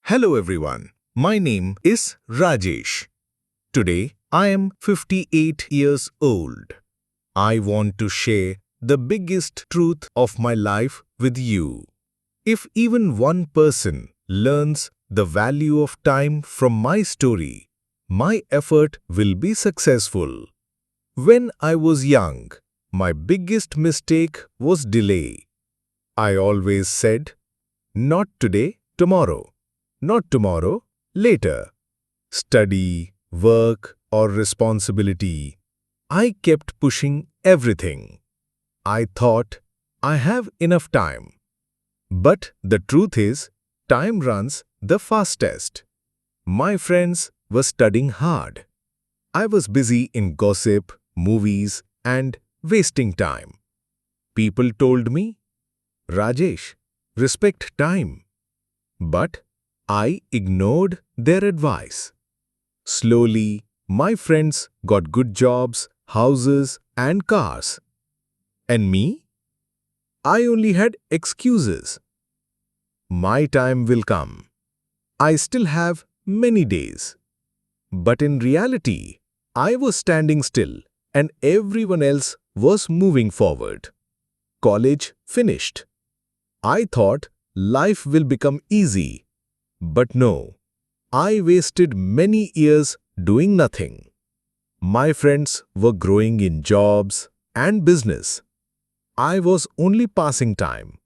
Hello everyone, my name is Rajesh. Today I am 58 years old. I want to share the biggest truth of my life with you. If even one person learns the value of time from my story, my effort will be successful. When I was young, my biggest mistake was delay. I always said, not today, tomorrow. Not tomorrow, later. Study, work, or responsibility. I kept pushing everything. I thought I have enough time. But the truth is, time runs the fastest. My friends were studying hard. I was busy in gossip, movies, and wasting time. People told me, Rajesh, respect time. But I ignored their advice. Slowly, my friends got good jobs, houses, and cars. And me? I only had excuses. My time will come. I still have many days. But in reality, I was standing still and everyone else was moving forward. College finished. I thought life will become easy. But no, I wasted many years doing nothing. My friends were growing in jobs and business. I was only passing time.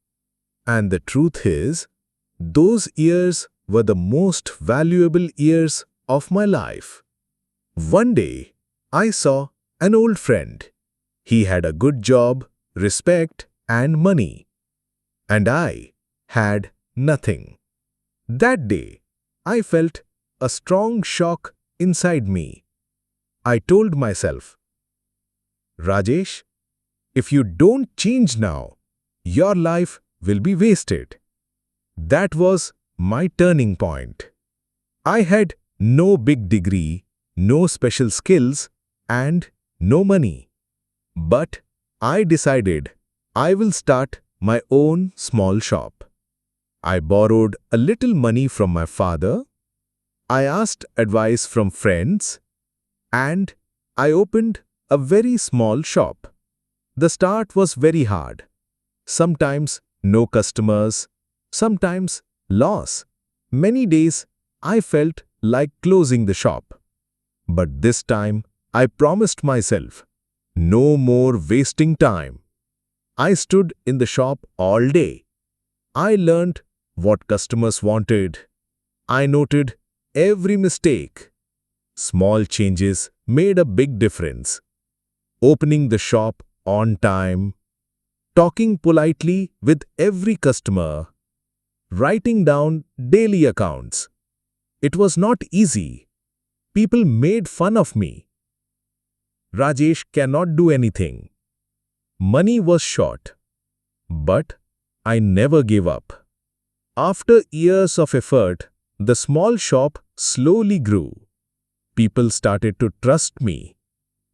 And the truth is, those years were the most valuable years of my life. One day, I saw an old friend. He had a good job, respect, and money. And I had nothing. That day, I felt a strong shock inside me. I told myself, Rajesh, if you don't change now, your life will be wasted. That was my turning point. I had no big degree, no special skills, and no money. But I decided I will start my own small shop. I borrowed a little money from my father. I asked advice from friends. And I opened a very small shop. The start was very hard. Sometimes no customers, sometimes loss. Many days I felt like closing the shop. But this time I promised myself, no more wasting time. I stood in the shop all day. I learned what customers wanted. I noted every mistake. Small changes made a big difference. Opening the shop on time, talking politely with every customer, writing down daily accounts. It was not easy. People made fun of me. Rajesh cannot do anything. Money was short. But I never gave up. After years of effort, the small shop slowly grew. People started to trust me.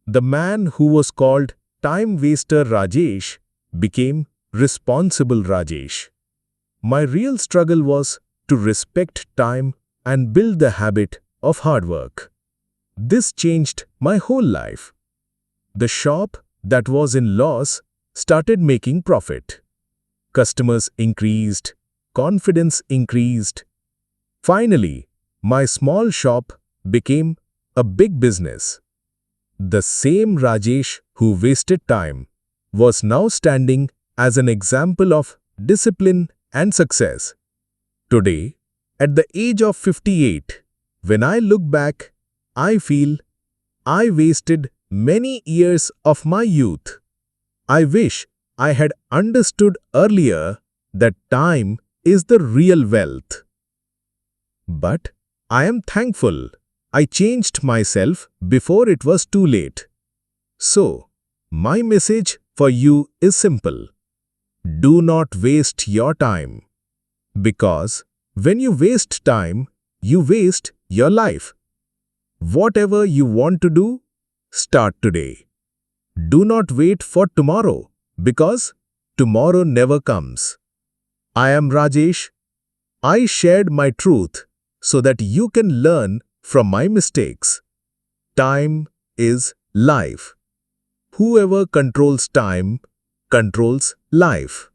The man who was called Time Waster Rajesh became Responsible Rajesh. My real struggle was to respect time and build the habit of hard work. This changed my whole life. The shop that was in loss started making profit. Customers increased. Confidence increased. Finally, my small shop became a big business. The same Rajesh who wasted time was now standing as an example of discipline and success. Today, at the age of 58, when I look back, I feel I wasted many years of my youth. I wish I had understood earlier that time is the real wealth. But I am thankful I changed myself before it was too late. So, my message for you is simple. Do not waste your time. Because when you waste time, you waste your life. Whatever you want to do, start today. Do not wait for tomorrow because tomorrow never comes. I am Rajesh. I shared my truth so that you can learn from my mistakes. Time is life. Whoever controls time controls life.